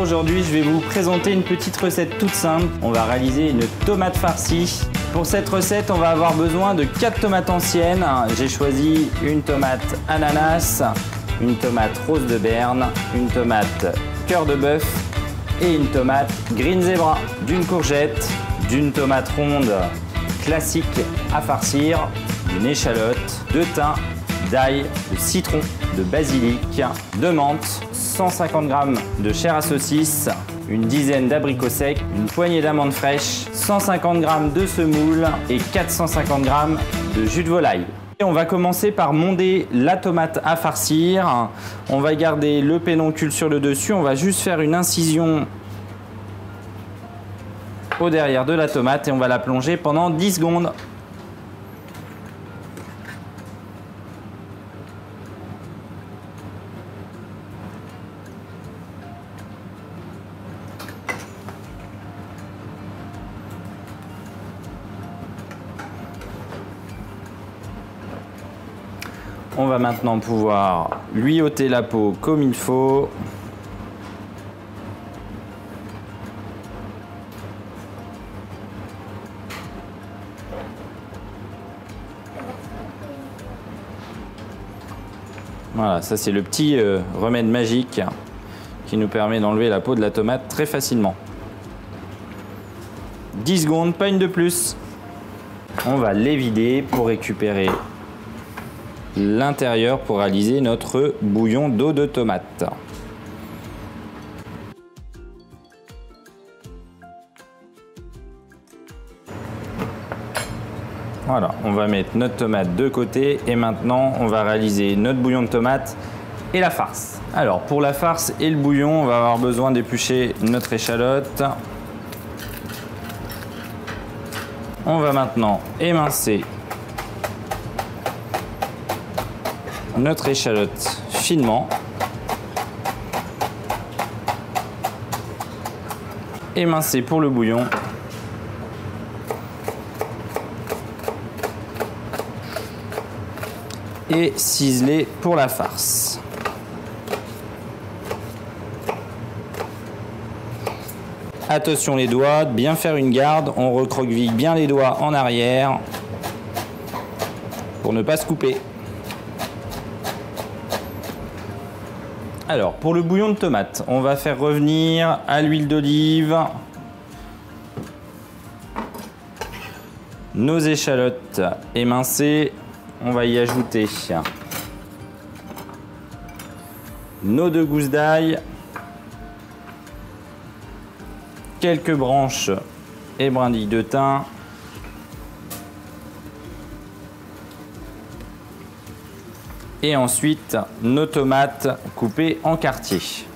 aujourd'hui je vais vous présenter une petite recette toute simple. On va réaliser une tomate farcie. Pour cette recette, on va avoir besoin de 4 tomates anciennes. J'ai choisi une tomate ananas, une tomate rose de Berne, une tomate cœur de bœuf et une tomate green zebra, d'une courgette, d'une tomate ronde classique à farcir, d'une échalote, de thym, d'ail, de citron, de basilic, de menthe, 150 g de chair à saucisse, une dizaine d'abricots secs, une poignée d'amandes fraîches, 150 g de semoule et 450 g de jus de volaille. Et on va commencer par monder la tomate à farcir. On va garder le pédoncule sur le dessus. On va juste faire une incision au derrière de la tomate et on va la plonger pendant 10 secondes. On va maintenant pouvoir lui ôter la peau comme il faut. Voilà, ça c'est le petit remède magique qui nous permet d'enlever la peau de la tomate très facilement. 10 secondes, pas une de plus. On va les vider pour récupérer l'intérieur pour réaliser notre bouillon d'eau de tomate. Voilà, on va mettre notre tomate de côté et maintenant on va réaliser notre bouillon de tomate et la farce. Alors pour la farce et le bouillon, on va avoir besoin d'éplucher notre échalote. On va maintenant émincer notre échalote finement. Émincer pour le bouillon. Et ciseler pour la farce. Attention les doigts, bien faire une garde, on recroqueville bien les doigts en arrière pour ne pas se couper. Alors, pour le bouillon de tomate, on va faire revenir à l'huile d'olive nos échalotes émincées. On va y ajouter nos 2 gousses d'ail, quelques branches et brindilles de thym, et ensuite nos tomates coupées en quartiers.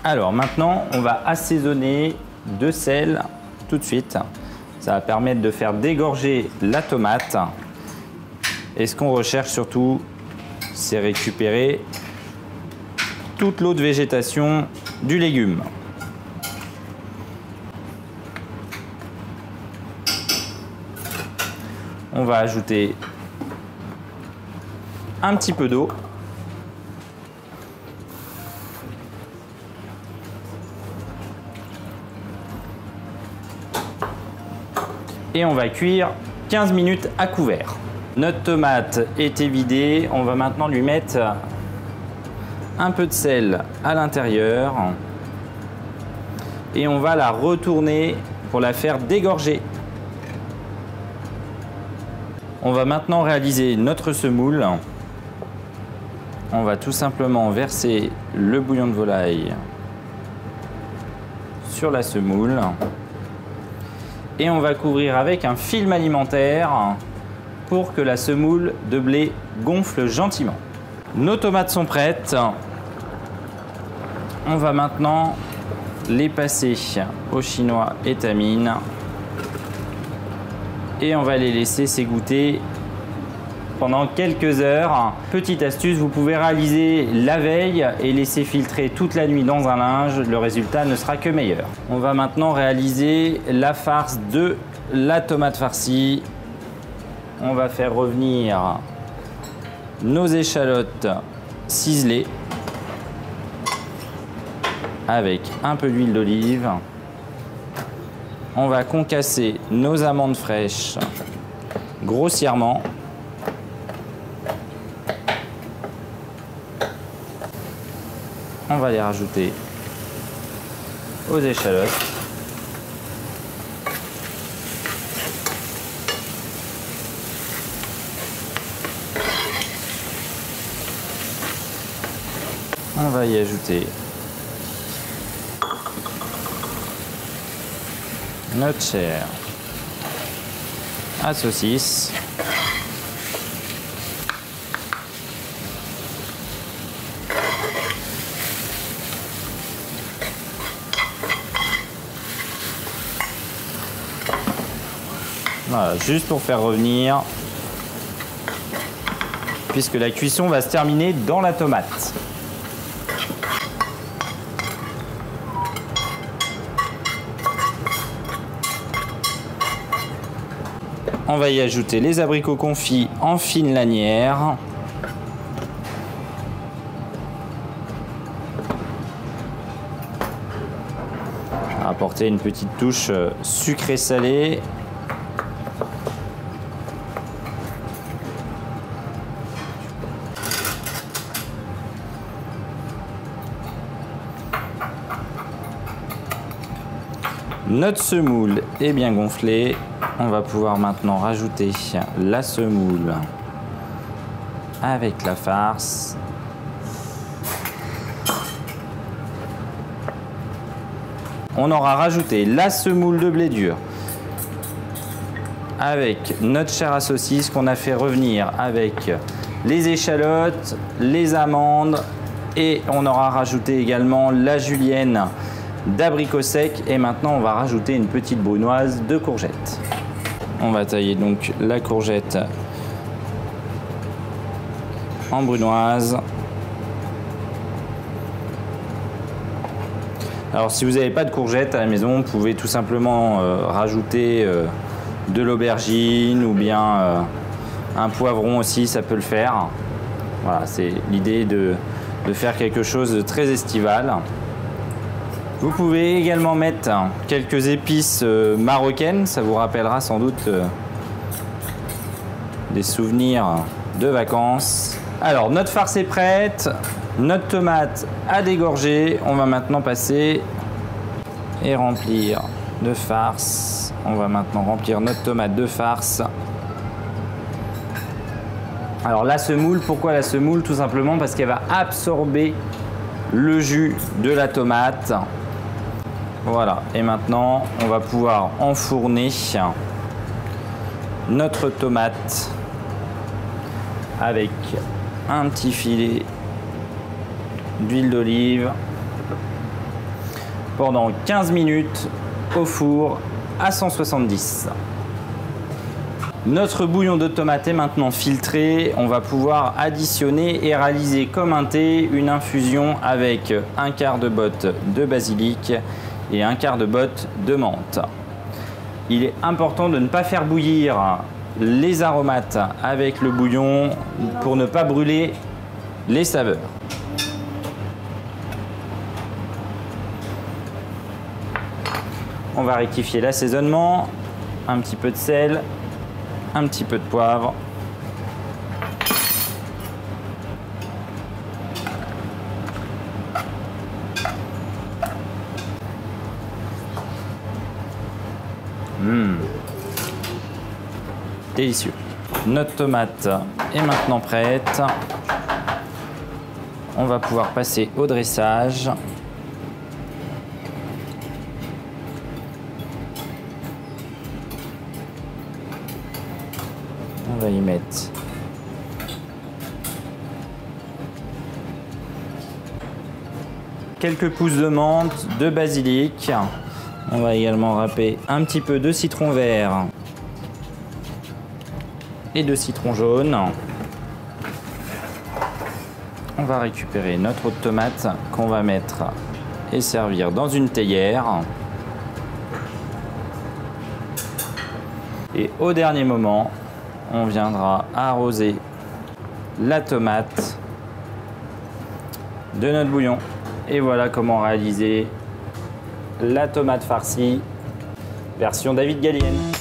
Alors maintenant, on va assaisonner de sel tout de suite. Ça va permettre de faire dégorger la tomate. Et ce qu'on recherche surtout, c'est récupérer toute l'eau de végétation du légume. On va ajouter un petit peu d'eau. Et on va cuire 15 minutes à couvert. Notre tomate est évidée. On va maintenant lui mettre un peu de sel à l'intérieur. Et on va la retourner pour la faire dégorger. On va maintenant réaliser notre semoule. On va tout simplement verser le bouillon de volaille sur la semoule. Et on va couvrir avec un film alimentaire pour que la semoule de blé gonfle gentiment. Nos tomates sont prêtes. On va maintenant les passer au chinois étamine. Et on va les laisser s'égoutter pendant quelques heures. Petite astuce, vous pouvez réaliser la veille et laisser filtrer toute la nuit dans un linge. Le résultat ne sera que meilleur. On va maintenant réaliser la farce de la tomate farcie. On va faire revenir nos échalotes ciselées avec un peu d'huile d'olive. On va concasser nos amandes fraîches grossièrement. On va les rajouter aux échalotes. On va y ajouter notre chair à saucisse. Voilà, juste pour faire revenir, puisque la cuisson va se terminer dans la tomate. On va y ajouter les abricots confits en fines lanières. On va apporter une petite touche sucrée-salée. Notre semoule est bien gonflée. On va pouvoir maintenant rajouter la semoule avec la farce. On aura rajouté la semoule de blé dur avec notre chair à saucisse qu'on a fait revenir avec les échalotes, les amandes et on aura rajouté également la julienne d'abricots secs et maintenant on va rajouter une petite brunoise de courgettes. On va tailler donc la courgette en brunoise. Alors si vous n'avez pas de courgettes à la maison, vous pouvez tout simplement rajouter de l'aubergine ou bien un poivron aussi, ça peut le faire. Voilà, c'est l'idée de faire quelque chose de très estival. Vous pouvez également mettre quelques épices marocaines, ça vous rappellera sans doute des souvenirs de vacances. Alors notre farce est prête, notre tomate à dégorger. On va maintenant passer et remplir de farce. On va maintenant remplir notre tomate de farce. Alors la semoule, pourquoi la semoule? Tout simplement parce qu'elle va absorber le jus de la tomate. Voilà, et maintenant on va pouvoir enfourner notre tomate avec un petit filet d'huile d'olive pendant 15 minutes au four à 170. Notre bouillon de tomate est maintenant filtré. On va pouvoir additionner et réaliser comme un thé une infusion avec un quart de botte de basilic et un quart de botte de menthe. Il est important de ne pas faire bouillir les aromates avec le bouillon pour ne pas brûler les saveurs. On va rectifier l'assaisonnement, un petit peu de sel, un petit peu de poivre. Délicieux. Notre tomate est maintenant prête. On va pouvoir passer au dressage. On va y mettre quelques pousses de menthe, de basilic. On va également râper un petit peu de citron vert et de citron jaune. On va récupérer notre eau de tomate qu'on va mettre et servir dans une théière. Et au dernier moment, on viendra arroser la tomate de notre bouillon. Et voilà comment réaliser la tomate farcie version David Gallienne.